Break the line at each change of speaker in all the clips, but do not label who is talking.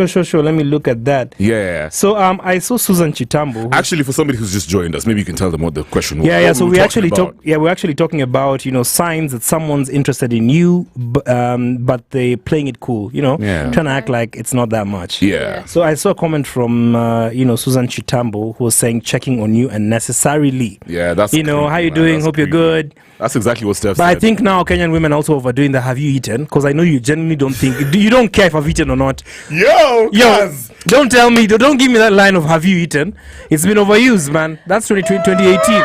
Sure. Let me look at that.
Yeah.
So I saw Susan Chitambo.
Actually, for somebody who's just joined us, maybe you can tell them what the question was.
Yeah. So we're actually talking about signs that someone's interested in you, but they're playing it cool. Trying to act like it's not that much.
Yeah.
So I saw a comment from Susan Chitambo who was saying checking on you unnecessarily.
Yeah, that's
creepy, how you doing?
That's
Hope
creepy.
You're good.
That's exactly what Steph said.
But I think now Kenyan women also overdoing the have you eaten? Because I know you genuinely don't think you don't care if I've eaten or not.
Yo,
don't tell me, don't give me that line of have you eaten. It's been overused, man. That's 2018.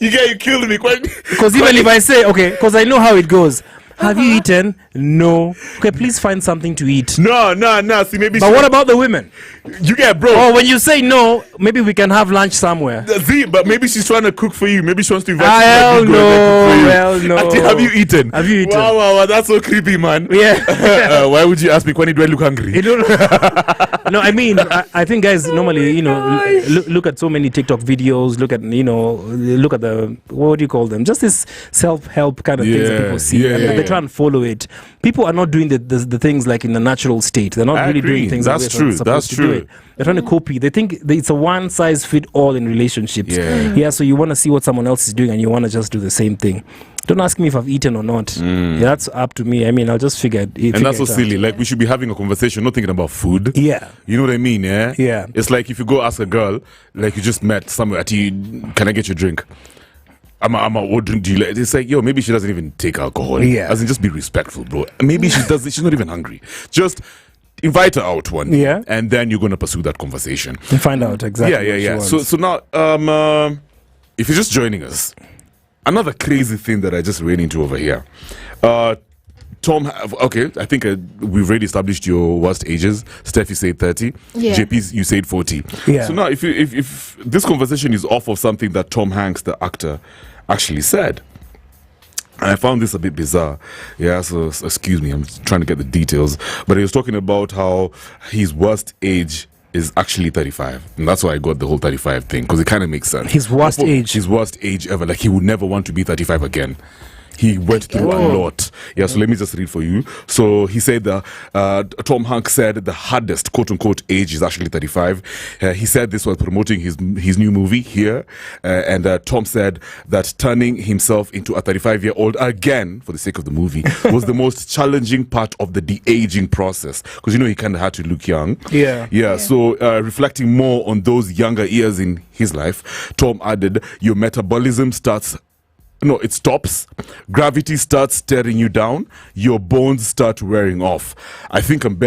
You killed me.
Because even if I say, okay, because I know how it goes. Have you eaten? No. Okay, please find something to eat.
No. See, maybe.
But what about the women?
You get bro.
Oh, when you say no, maybe we can have lunch somewhere.
See, but maybe she's trying to cook for you. Maybe she wants to invite you.
Hell no.
Have you eaten?
Have you eaten?
Wow, that's so creepy, man.
Yeah.
Why would you ask me when do I look hungry?
No, I mean, I think guys normally, look at so many TikTok videos. Look at the what do you call them? Just this self-help kind of things that people see. They try and follow it. People are not doing the things like in the natural state. They're not really doing things.
That's true. That's true.
They're trying to copy. They think it's a one size fit all in relationships. Yeah. So you want to see what someone else is doing, and you want to just do the same thing. Don't ask me if I've eaten or not. Yeah, that's up to me. I mean, I'll just figure it.
And that's so silly. Like, we should be having a conversation, not thinking about food.
Yeah.
You know what I mean? Yeah.
Yeah.
It's like if you go ask a girl, like you just met somewhere, can I get you a drink? What drink do you like? It's like, maybe she doesn't even take alcohol.
Yeah.
As in, just be respectful, bro. Maybe she's not even hungry. Just invite her out one day.
Yeah.
And then you're going to pursue that conversation.
And find out exactly.
Yeah. So now, if you're just joining us, another crazy thing that I just ran into over here. Tom, okay, I think we've already established your worst ages. Steph, you said 30.
Yeah.
JP, you said 40.
Yeah.
So now, if this conversation is off of something that Tom Hanks, the actor, actually said, and I found this a bit bizarre. Yeah, so excuse me, I'm trying to get the details. But he was talking about how his worst age is actually 35, and that's why I got the whole 35 thing, because it kind of makes sense.
His worst
age ever. Like, he would never want to be 35 again. He went through a lot. Yeah, so let me just read for you. So he said that Tom Hanks said the hardest, quote unquote, age is actually 35. He said this while promoting his new movie here. And Tom said that turning himself into a 35-year-old again, for the sake of the movie, was the most challenging part of the de-aging process. Because, he kind of had to look young.
Yeah.
So reflecting more on those younger years in his life, Tom added, your metabolism stops. Gravity starts staring you down. Your bones start wearing off. I think I'm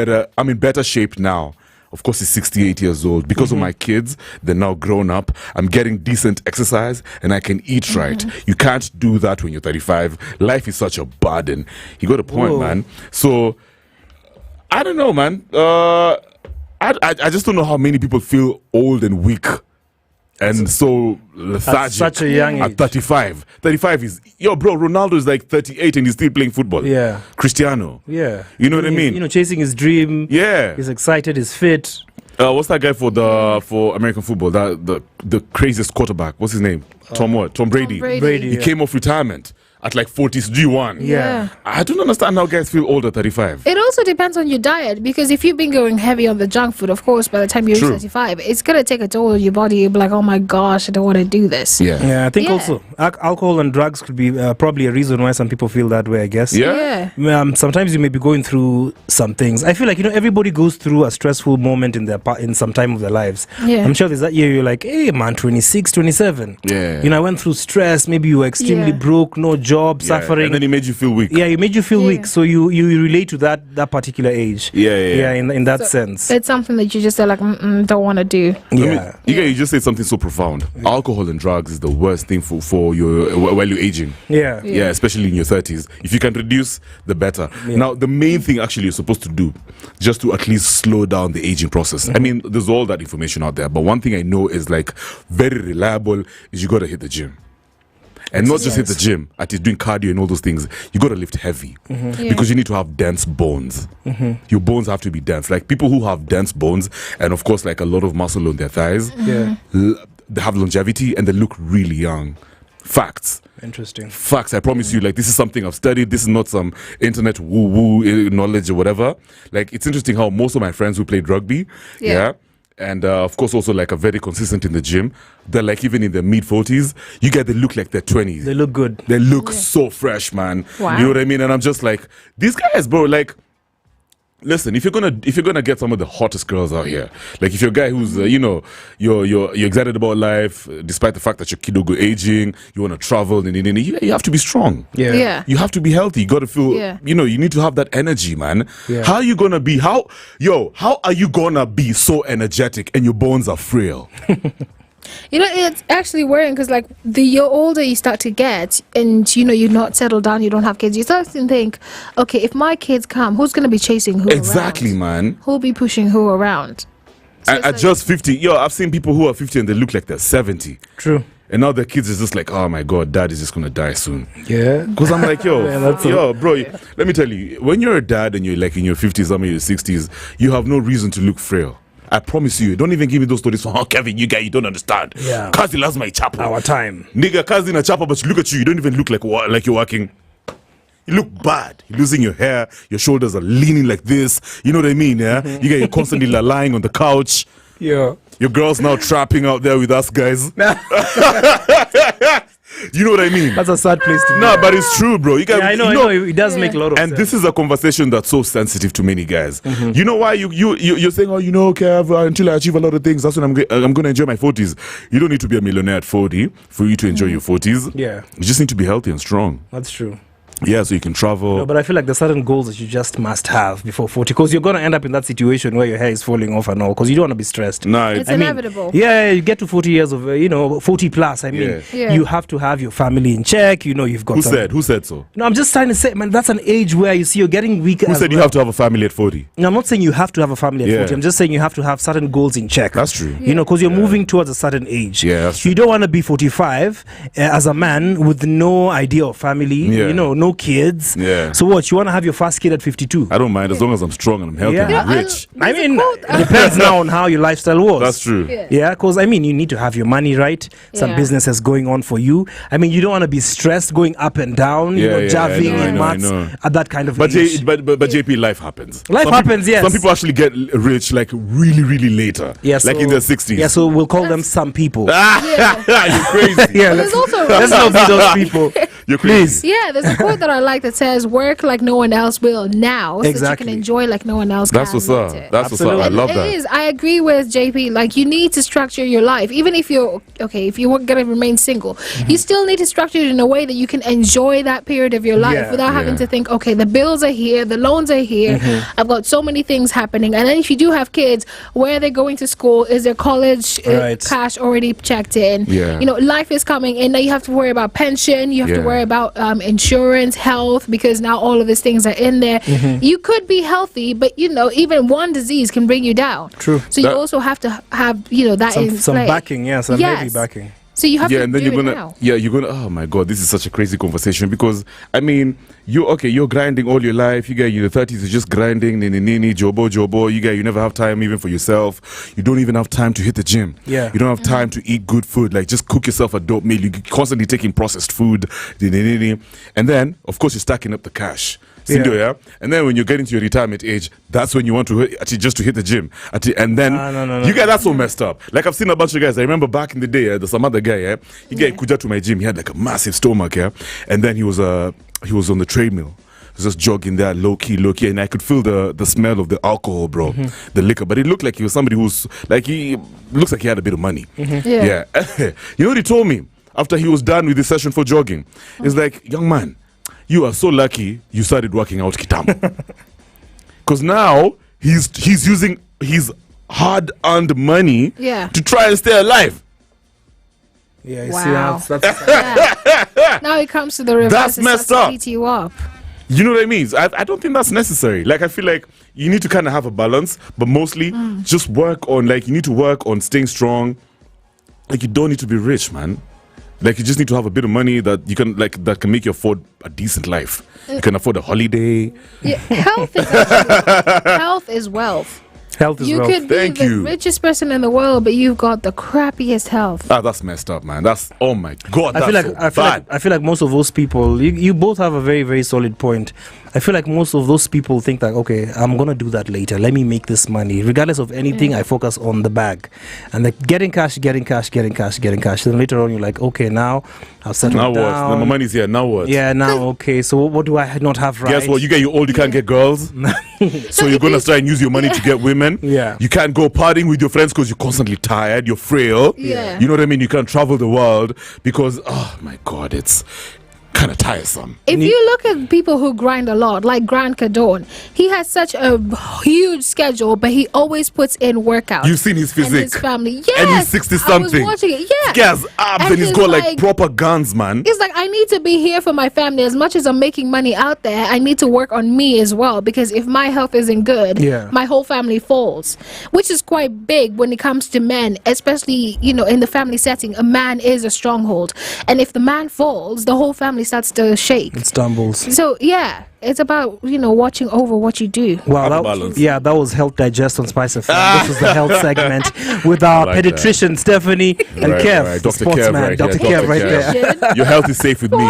in better shape now. Of course, he's 68 years old. Because of my kids, they're now grown up. I'm getting decent exercise and I can eat right. You can't do that when you're 35. Life is such a burden. He got a point, man. So, I don't know, man. I just don't know how many people feel old and weak. And so lethargic
at such a young age.
At 35. 35 is, bro, Ronaldo is like 38 and he's still playing football.
Yeah.
Cristiano.
Yeah.
You know what I mean?
Chasing his dream.
Yeah.
He's excited, he's fit.
What's that guy for American football? The craziest quarterback. What's his name? Tom Brady. He came off retirement at like 40s.
Yeah.
I don't understand how guys feel old at 35.
It also depends on your diet, because if you've been going heavy on the junk food, of course, by the time you're 35, it's going to take a toll on your body. You'll be like, oh my gosh, I don't want to do this.
Yeah, I think also alcohol and drugs could be probably a reason why some people feel that way, I guess.
Yeah.
Sometimes you may be going through some things. I feel like, everybody goes through a stressful moment in some time of their lives.
Yeah.
I'm sure there's that year you're like, hey man, 26, 27.
Yeah.
I went through stress. Maybe you were extremely broke, no job, suffering.
And then it made you feel weak.
Yeah, it made you feel weak. So you relate to that particular age.
Yeah.
In that sense.
It's something that you just say like, don't want to do.
Yeah.
You just said something so profound. Alcohol and drugs is the worst thing for your while you're aging.
Yeah,
especially in your 30s. If you can reduce, the better. Now, the main thing actually you're supposed to do, just to at least slow down the aging process. I mean, there's all that information out there, but one thing I know is like very reliable is you got to hit the gym. And not just hit the gym, at least doing cardio and all those things. You got to lift heavy because you need to have dense bones. Your bones have to be dense. Like people who have dense bones and of course like a lot of muscle on their thighs, they have longevity and they look really young. Facts.
Interesting.
Facts. I promise you, like, this is something I've studied. This is not some internet woo-woo knowledge or whatever. Like, it's interesting how most of my friends who played rugby, and of course also like are very consistent in the gym, they're like even in their mid-40s, you get they look like they're 20s.
They look good.
They look so fresh, man.
Wow.
You know what I mean? And I'm just like, these guys, bro, like, listen, if you're gonna get some of the hottest girls out here, like if you're a guy who's you're excited about life, despite the fact that your kid will go aging, you want to travel, and you have to be strong.
Yeah.
You have to be healthy. You got to feel, you need to have that energy, man.
Yeah.
How are you gonna be? How are you gonna be so energetic and your bones are frail?
You know, it's actually worrying because, like, the older you start to get, and you're not settled down, you don't have kids, you start to think, okay, if my kids come, who's going to be chasing who
Exactly,
around?
man.
Who'll be pushing who around? So
At just 50, I've seen people who are 50 and they look like they're 70.
True.
And now their kids is just like, oh my God, dad is just gonna die soon.
Yeah.
Because I'm like,
Yeah,
bro, let me tell you, when you're a dad and you're like in your 50s, some of your 60s, you have no reason to look frail. I promise you. Don't even give me those stories from, Kevin, you don't understand.
Yeah.
Kazi loves my chapel.
Our time.
Nigga, Kazi in a chapel, but you look at you don't even look like you're working. You look bad. You're losing your hair. Your shoulders are leaning like this. You know what I mean, yeah? You're constantly lying on the couch.
Yeah.
Your girl's now trapping out there with us guys. You know what I mean?
That's a sad place to be.
No, but it's true, bro.
I know. It does make a lot of sense.
And this is a conversation that's so sensitive to many guys. You know why you're saying, Kev, until I achieve a lot of things, that's when I'm going to enjoy my 40s. You don't need to be a millionaire at 40 for you to enjoy your 40s.
Yeah.
You just need to be healthy and strong.
That's true.
Yeah, so you can travel.
No, but I feel like there's certain goals that you just must have before 40, because you're going to end up in that situation where your hair is falling off and all, because you don't want to be stressed.
Nah,
It's inevitable.
You get to 40 years of, 40 plus. I mean, you have to have your family in check. You've got.
Who said so?
No, I'm just trying to say, man, that's an age where you see you're getting weaker.
Who said you have to have a family at 40?
No, I'm not saying you have to have a family at 40. I'm just saying you have to have certain goals in check.
That's true.
Because you're moving towards a certain age.
Yeah, that's true.
You don't want to be 45 as a man with no idea of family. No kids.
Yeah.
So what? You want to have your first kid at 52?
I don't mind as long as I'm strong and I'm healthy and I'm rich.
I mean, it depends now on how your lifestyle was.
That's true.
Yeah, because you need to have your money right. Some businesses going on for you. I mean, you don't want to be stressed going up and down. Javing and mats at that kind of age.
But JP, life happens.
Life happens. Yes.
Some people actually get rich like really, really later.
Yeah,
like in their 60s.
Yeah, so we'll call them some people.
You're crazy.
Yeah,
There's also
let's not be those people.
You're crazy.
Yeah, there's a quote that I like that says, "Work like no one else will now, so that you
Exactly.
can enjoy like no one else
That's
can."
what's up.
later."
That's what's up. I love that.
It is. I agree with JP. Like, you need to structure your life, even if you're if you want to remain single, you still need to structure it in a way that you can enjoy that period of your life without having to think, okay, the bills are here, the loans are here, I've got so many things happening. And then if you do have kids, where are they going to school? Is their college cash already checked in?
Yeah.
Life is coming, and now you have to worry about pension. You have to worry about insurance, health, because now all of these things are in there. You could be healthy, but even one disease can bring you down.
True.
So you also have to have that in
some
play.
backing, some heavy backing.
So you have to
and then
do
you're
it
gonna
now.
you're gonna oh my God, this is such a crazy conversation, because I mean you're grinding all your life. You get in your 30s, you're just grinding, jobo. You never have time even for yourself. You don't even have time to hit the gym.
Yeah.
You don't have time to eat good food, like just cook yourself a dope meal. You're constantly taking processed food, and then of course you're stacking up the cash. Yeah. And then when you're getting to your retirement age, that's when you want to just to hit the gym. And then you get that so messed up. Like, I've seen a bunch of guys. I remember back in the day, there's some other guy, he got kuja to my gym. He had like a massive stomach, and then he was on the treadmill. He was just jogging there, low key, and I could feel the smell of the alcohol, bro, the liquor. But it looked like he was somebody who's like, he looks like he had a bit of money. Yeah. You know what he told me after he was done with the session for jogging? It's like, young man, you are so lucky you started working out kitambo. Because now he's using his hard-earned money to try and stay alive.
Yeah, you
Wow.
see, that's
Now it comes to the reverse.
That's
it
messed
starts to
up.
beat you up.
You know what I mean? I don't think that's necessary. Like, I feel like you need to kind of have a balance, but mostly just work on, like, you need to work on staying strong. Like, you don't need to be rich, man. Like, you just need to have a bit of money that you can, like, that can make you afford a decent life. You can afford a holiday.
Yeah, health is wealth.
Health is
You
wealth.
could be
Thank
the
you.
richest person in the world, but you've got the crappiest health.
That's messed up, man. That's, oh my God. That's
I feel like most of those people. You both have a very, very solid point. I feel like most of those people think that, okay, I'm gonna do that later. Let me make this money, regardless of anything. I focus on the bag, and like getting cash. Then later on, you're like, okay, now I've settled
now
down.
what? My money's here. Now what?
Yeah, now okay. So what do I not have right?
Guess what? You get old, you can't get girls. So you're gonna try and use your money to get women.
Yeah.
You can't go partying with your friends because you're constantly tired. You're frail.
Yeah.
You know what I mean? You can't travel the world because, oh my God, it's kind of tiresome.
If you look at people who grind a lot, like Grant Cardone, he has such a huge schedule, but he always puts in workouts.
You've seen his
And
physique.
his family. Yes.
And he's 60
I was
something.
watching it. Yeah.
He has abs and he's got like proper guns, man.
It's like, I need to be here for my family. As much as I'm making money out there, I need to work on me as well, because if my health isn't good, my whole family falls, which is quite big when it comes to men, especially, you know, in the family setting. A man is a stronghold, and if the man falls, the whole family starts to shake.
It stumbles.
So yeah, it's about, you know, watching over what you do.
Wow,
Balance.
that was Health Digest on SpiceFM. This was the health segment with our
like
pediatrician Stephanie and Kev,
Right.
the
Dr. Kev
sportsman,
right
Dr.
here.
Kev right there.
Your health is safe with me.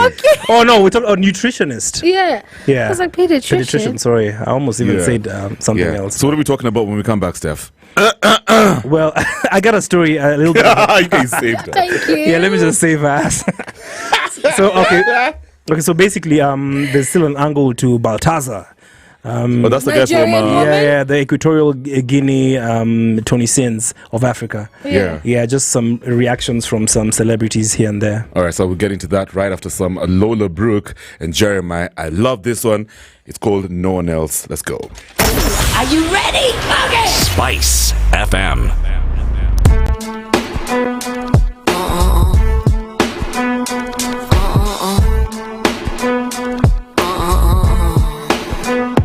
Oh no, we're talking about nutritionist.
Yeah.
Yeah,
I was like, pediatrician.
Pediatrician. Sorry, I almost even
Yeah.
said something
Yeah.
else.
So what are we talking about when we come back, Steph?
Well, I got a story a little bit.
You can save that.
Thank you.
Yeah, let me just save us. So okay, so basically, there's still an angle to Baltazar.
But that's the guy from
Nigerian woman?
Yeah, the Equatorial Guinea Tunisians of Africa.
Yeah.
Just some reactions from some celebrities here and there.
All right, so we'll get into that right after some Lola Brooke and Jeremiah. I love this one. It's called No One Else. Let's go.
Are you ready? Okay.
Spice FM.